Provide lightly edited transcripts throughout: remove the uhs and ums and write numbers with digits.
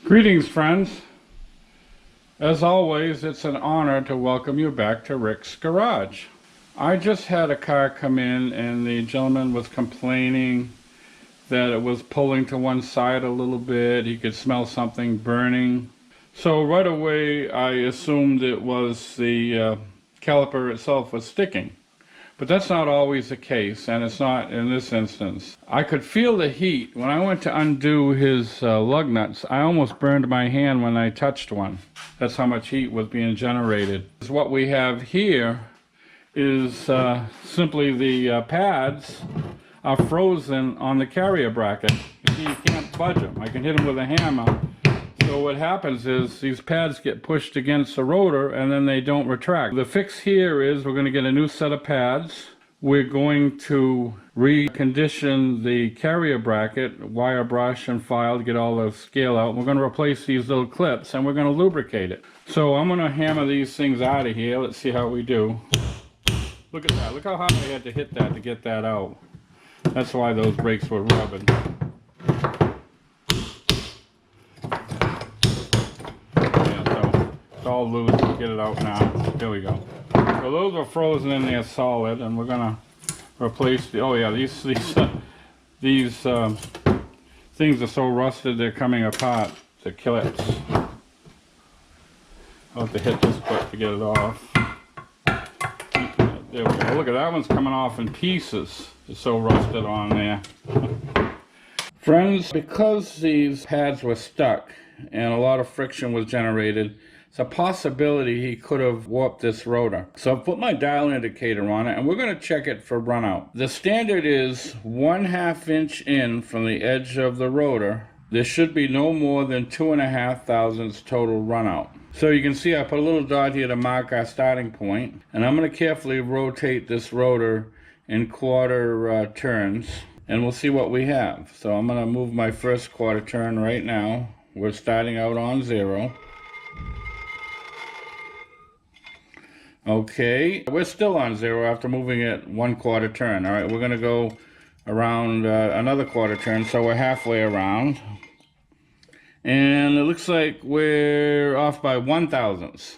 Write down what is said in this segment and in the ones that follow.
Greetings, friends. As always, it's an honor to welcome you back to Rick's Garage. I just had a car come in and the gentleman was complaining that it was pulling to one side a little bit. He could smell something burning. So right away I assumed it was the caliper itself was sticking. But that's not always the case, and it's not in this instance. I could feel the heat. When I went to undo his lug nuts, I almost burned my hand when I touched one. That's how much heat was being generated. What we have here is simply the pads are frozen on the carrier bracket. You see, you can't budge them. I can hit them with a hammer. So what happens is these pads get pushed against the rotor and then they don't retract. The fix here is we're going to get a new set of pads. We're going to recondition the carrier bracket, wire brush and file to get all the scale out. We're going to replace these little clips and we're going to lubricate it. So I'm going to hammer these things out of here. Let's see how we do. Look at that. Look how hard I had to hit that to get that out. That's why those brakes were rubbing. All loose. We'll get it out now. Here we go. So those are frozen in there solid, and we're gonna replace the. Oh yeah, these things are so rusted they're coming apart. The clips. I'll have to hit this quick to get it off. There we go. Look at that one's coming off in pieces. It's so rusted on there. Friends, because these pads were stuck and a lot of friction was generated, it's a possibility he could have warped this rotor. So I've put my dial indicator on it and we're going to check it for runout. The standard is 1/2 inch in from the edge of the rotor. There should be no more than 2.5 thousandths total runout. So you can see I put a little dot here to mark our starting point, and I'm going to carefully rotate this rotor in quarter turns and we'll see what we have. So I'm going to move my first quarter turn right now. We're starting out on 0. Okay, we're still on 0 after moving it 1/4 turn. All right, we're going to go around another quarter turn, so we're halfway around. And it looks like we're off by 1/1000ths.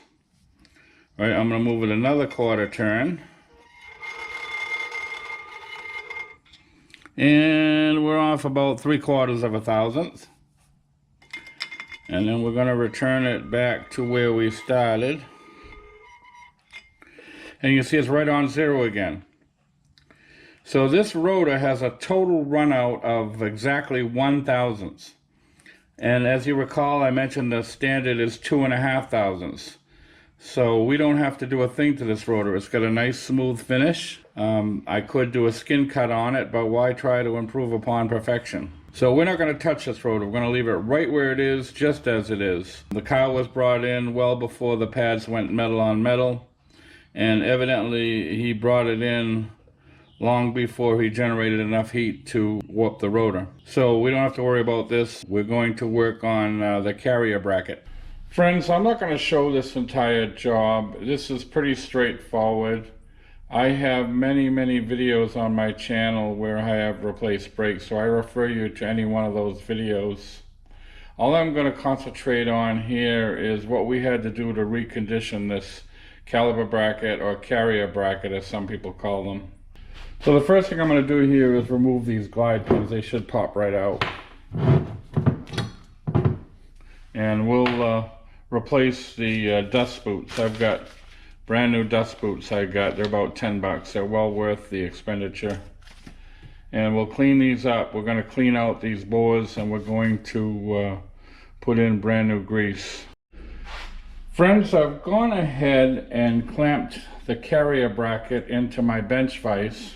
All right, I'm going to move it another quarter turn. And we're off about 3/4 of a thousandth. And then we're going to return it back to where we started. And you can see it's right on 0 again. So this rotor has a total runout of exactly 1/1000ths. And as you recall, I mentioned the standard is 2.5 thousandths. So we don't have to do a thing to this rotor. It's got a nice smooth finish. I could do a skin cut on it, but why try to improve upon perfection? So we're not going to touch this rotor. We're going to leave it right where it is, just as it is. The car was brought in well before the pads went metal on metal. And evidently he brought it in long before he generated enough heat to warp the rotor. So we don't have to worry about this. We're going to work on the carrier bracket. Friends, I'm not going to show this entire job. This is pretty straightforward. I have many videos on my channel where I have replaced brakes, so I refer you to any one of those videos. All I'm going to concentrate on here is what we had to do to recondition this caliper bracket, or carrier bracket as some people call them. So the first thing I'm going to do here is remove these glide pins. They should pop right out. And we'll replace the dust boots. I've got brand new dust boots I got. They're about 10 bucks. They're well worth the expenditure. And we'll clean these up. We're going to clean out these bores and we're going to put in brand new grease. Friends, I've gone ahead and clamped the carrier bracket into my bench vise.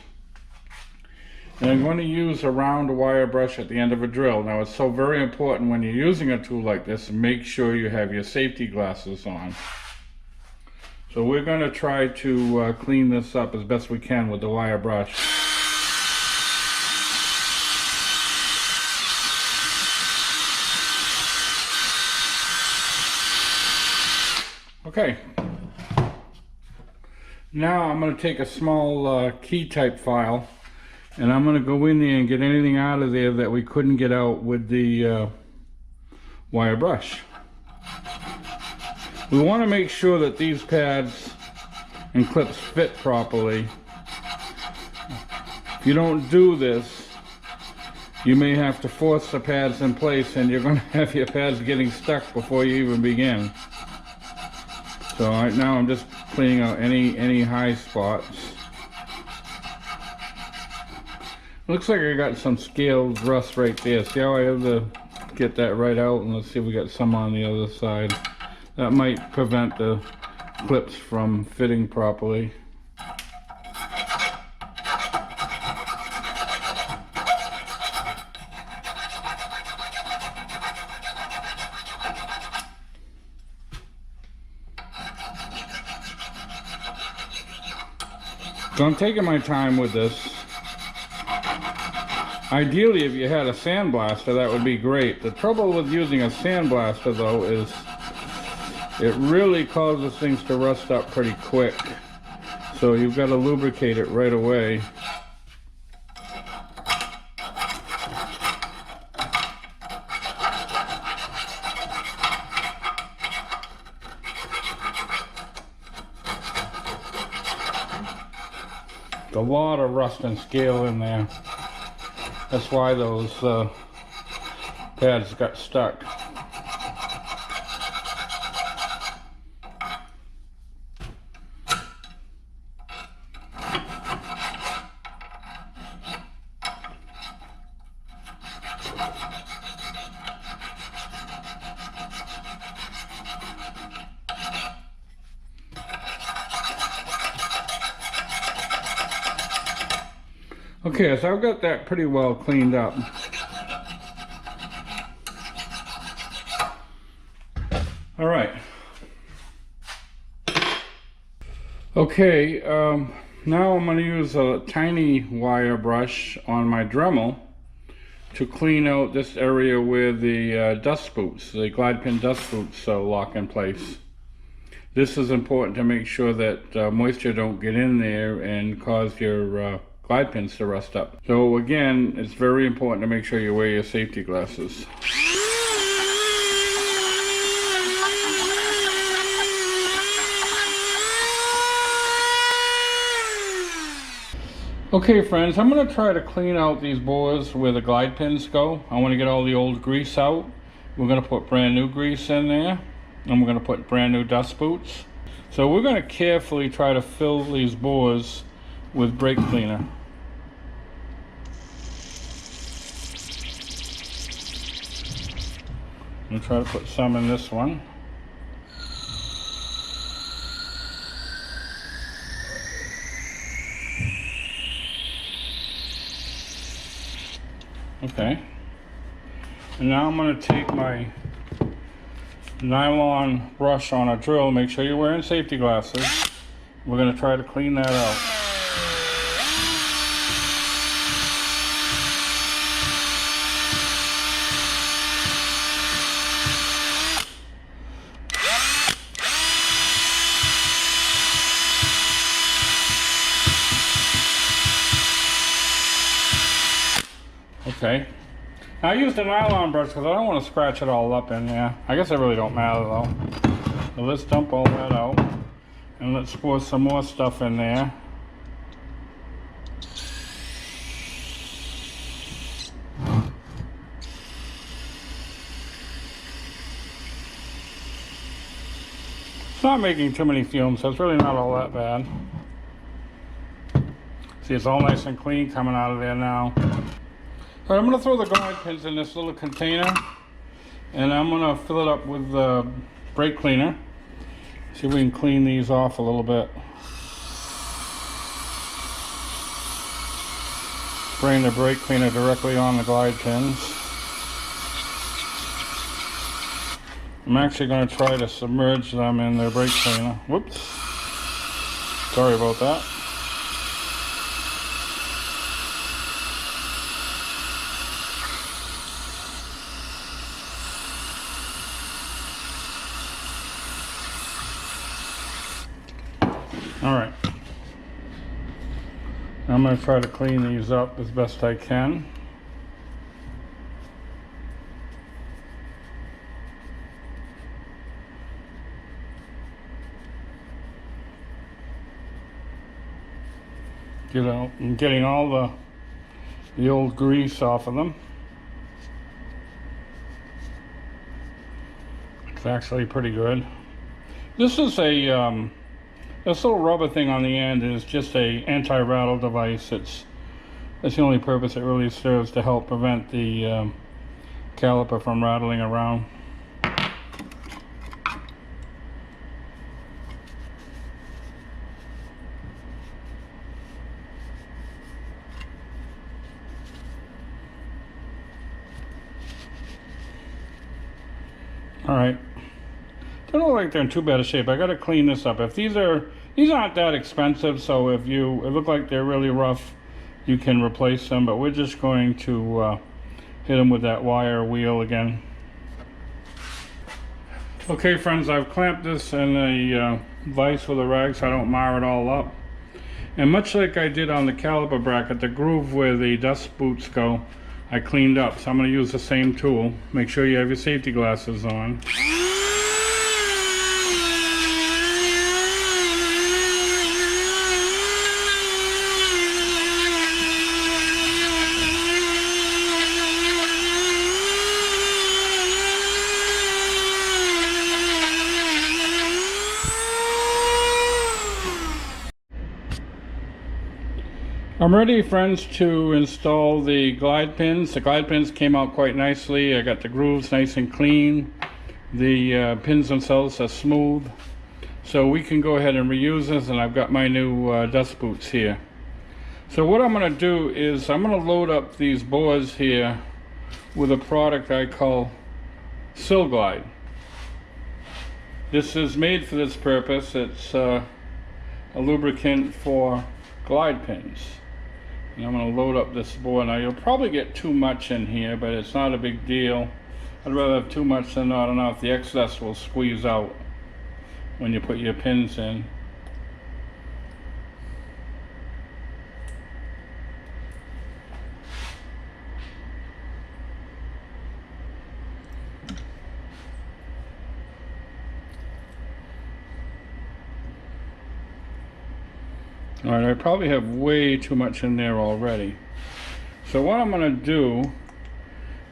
And I'm going to use a round wire brush at the end of a drill. Now it's so very important when you're using a tool like this, make sure you have your safety glasses on. So we're going to try to clean this up as best we can with the wire brush. Okay, now I'm going to take a small key type file and I'm going to go in there and get anything out of there that we couldn't get out with the wire brush. We want to make sure that these pads and clips fit properly. If you don't do this, you may have to force the pads in place and you're going to have your pads getting stuck before you even begin. So right now I'm just cleaning out any high spots. Looks like I got some scaled rust right there. See how I have to get that right out? And let's see if we got some on the other side. That might prevent the clips from fitting properly. So I'm taking my time with this. Ideally, if you had a sandblaster, that would be great. The trouble with using a sandblaster, though, is it really causes things to rust up pretty quick. So you've got to lubricate it right away. A lot of rust and scale in there. That's why those pads got stuck. Okay, so I've got that pretty well cleaned up. All right. Okay, now I'm going to use a tiny wire brush on my Dremel to clean out this area where the dust boots, the glide pin dust boots, lock in place. This is important to make sure that moisture don't get in there and cause your glide pins to rust up. So again, it's very important to make sure you wear your safety glasses. Okay friends, I'm going to try to clean out these bores where the glide pins go. I want to get all the old grease out. We're going to put brand new grease in there, and we're going to put brand new dust boots. So we're going to carefully try to fill these bores with brake cleaner. I'm going to try to put some in this one. Okay. And now I'm going to take my nylon brush on a drill. Make sure you're wearing safety glasses. We're going to try to clean that out. Okay. I used a nylon brush because I don't want to scratch it all up in there. I guess it really don't matter though. So let's dump all that out. And let's pour some more stuff in there. It's not making too many fumes, so it's really not all that bad. See, it's all nice and clean coming out of there now. All right, I'm going to throw the glide pins in this little container, and I'm going to fill it up with brake cleaner. See if we can clean these off a little bit. Spraying the brake cleaner directly on the glide pins. I'm actually going to try to submerge them in the brake cleaner. Whoops. Sorry about that. All right, I'm going to try to clean these up as best I can. getting all the old grease off of them. It's actually pretty good. This is a this little rubber thing on the end is just a anti-rattle device. That's the only purpose it really serves, to help prevent the caliper from rattling around. Alright, don't look like they're in too bad a shape. I gotta clean this up. If these aren't that expensive, so if it look like they're really rough, you can replace them, but we're just going to hit them with that wire wheel again. Okay friends, I've clamped this in a vise with a rag so I don't mar it all up. And much like I did on the caliper bracket, the groove where the dust boots go, I cleaned up. So I'm going to use the same tool. Make sure you have your safety glasses on. I'm ready, friends, to install the glide pins. The glide pins came out quite nicely. I got the grooves nice and clean. The pins themselves are smooth. So we can go ahead and reuse this, and I've got my new dust boots here. So what I'm going to do is I'm going to load up these bores here with a product I call Sill Glide. This is made for this purpose. It's a lubricant for glide pins. And I'm going to load up this bore. Now you'll probably get too much in here, but it's not a big deal. I'd rather have too much than not enough. The excess will squeeze out when you put your pins in. Alright, I probably have way too much in there already. So what I'm going to do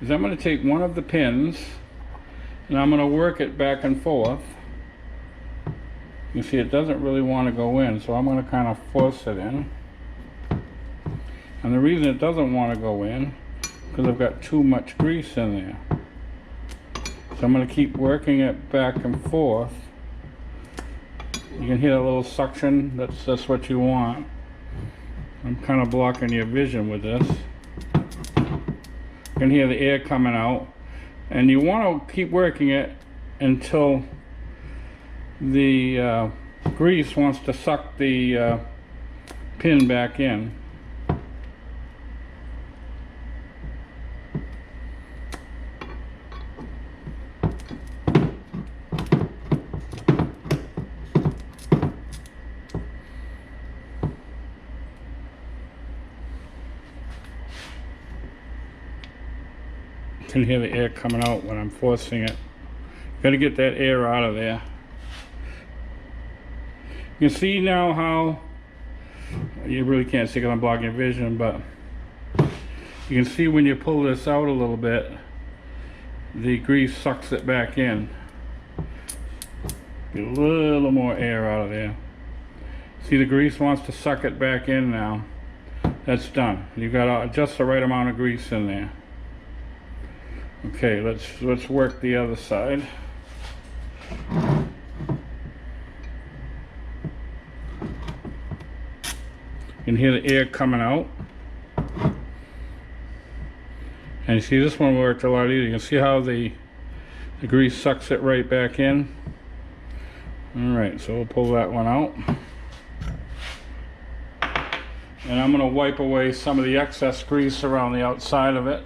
is I'm going to take one of the pins and I'm going to work it back and forth. You see, it doesn't really want to go in, so I'm going to kind of force it in. And the reason it doesn't want to go in is because I've got too much grease in there. So I'm going to keep working it back and forth. You can hear a little suction. That's what you want. I'm kind of blocking your vision with this. You can hear the air coming out, and you want to keep working it until the grease wants to suck the pin back in. You can hear the air coming out when I'm forcing it. Got to get that air out of there. You can see now how, you really can't see because I'm blocking your vision, but you can see when you pull this out a little bit, the grease sucks it back in. Get a little more air out of there. See, the grease wants to suck it back in now. That's done. You've got just the right amount of grease in there. Okay, let's work the other side. You can hear the air coming out. And you see, this one worked a lot easier. You can see how the grease sucks it right back in. Alright, so we'll pull that one out. And I'm going to wipe away some of the excess grease around the outside of it.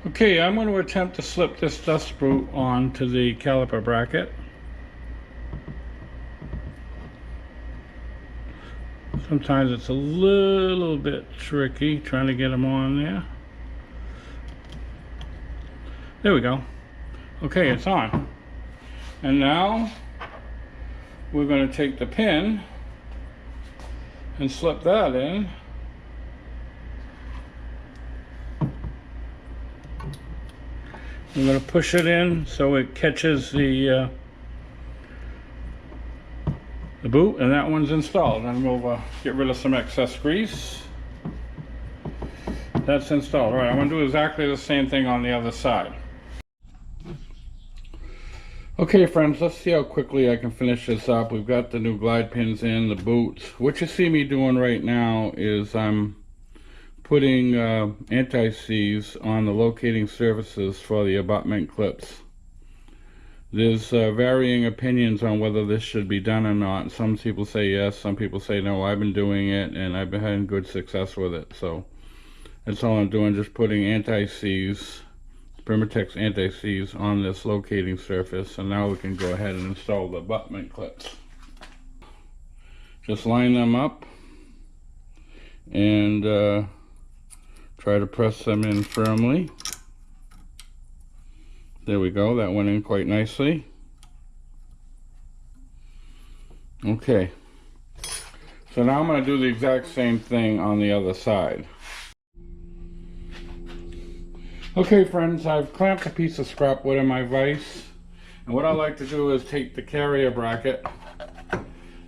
Okay, I'm going to attempt to slip this dust boot onto the caliper bracket. Sometimes it's a little bit tricky trying to get them on there. There we go. Okay, it's on. And now we're going to take the pin and slip that in. I'm going to push it in so it catches the boot, and that one's installed. And we'll get rid of some excess grease. That's installed. All right, I'm going to do exactly the same thing on the other side. Okay friends, let's see how quickly I can finish this up. We've got the new glide pins in, the boots. What you see me doing right now is I'm putting anti-seize on the locating surfaces for the abutment clips. There's varying opinions on whether this should be done or not. Some people say yes, some people say no. I've been doing it and I've been having good success with it. So that's all I'm doing, just putting anti-seize, Permatex anti-seize on this locating surface, and now we can go ahead and install the abutment clips. Just line them up and try to press them in firmly. There we go, that went in quite nicely. Okay, so now I'm going to do the exact same thing on the other side. Okay friends, I've clamped a piece of scrap wood in my vise, and what I like to do is take the carrier bracket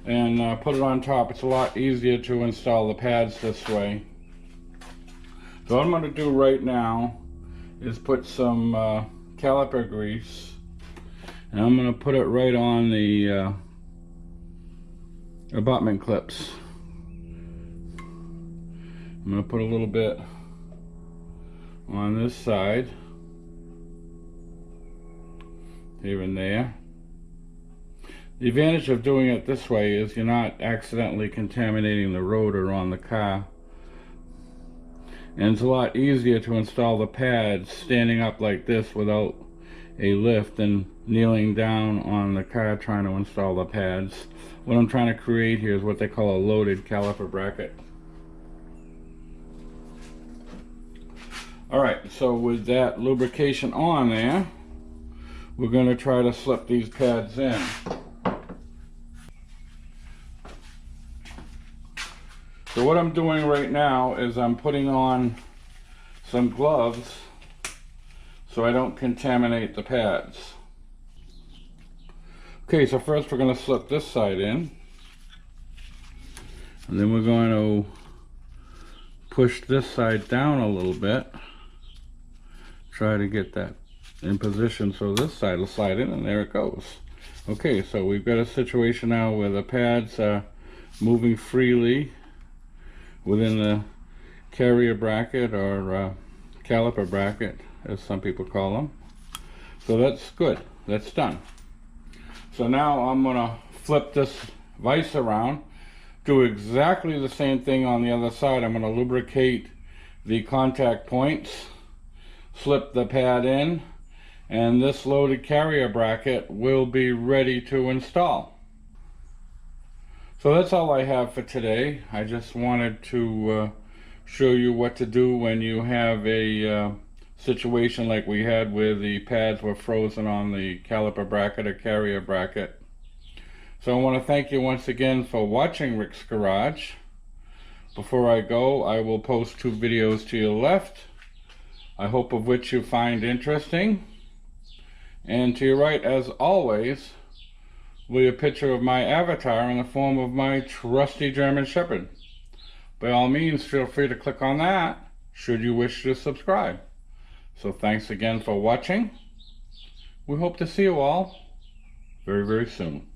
and put it on top. It's a lot easier to install the pads this way. So what I'm going to do right now is put some caliper grease, and I'm going to put it right on the abutment clips. I'm going to put a little bit on this side, here and there. The advantage of doing it this way is you're not accidentally contaminating the rotor on the car, and it's a lot easier to install the pads standing up like this without a lift than kneeling down on the car trying to install the pads. What I'm trying to create here is what they call a loaded caliper bracket. Alright, so with that lubrication on there, we're going to try to slip these pads in. So what I'm doing right now is I'm putting on some gloves so I don't contaminate the pads. Okay, so first we're going to slip this side in, and then we're going to push this side down a little bit. Try to get that in position so this side will slide in, and there it goes. Okay, so we've got a situation now where the pads are moving freely within the carrier bracket, or caliper bracket as some people call them. So that's good, that's done. So now I'm going to flip this vise around, do exactly the same thing on the other side. I'm going to lubricate the contact points, slip the pad in, and this loaded carrier bracket will be ready to install. So that's all I have for today. I just wanted to show you what to do when you have a situation like we had where the pads were frozen on the caliper bracket or carrier bracket. So I want to thank you once again for watching Rick's Garage. Before I go, I will post 2 videos to your left, I hope of which you find interesting. And to your right, as always, will be a picture of my avatar in the form of my trusty German Shepherd. By all means, feel free to click on that should you wish to subscribe. So thanks again for watching. We hope to see you all very, very soon.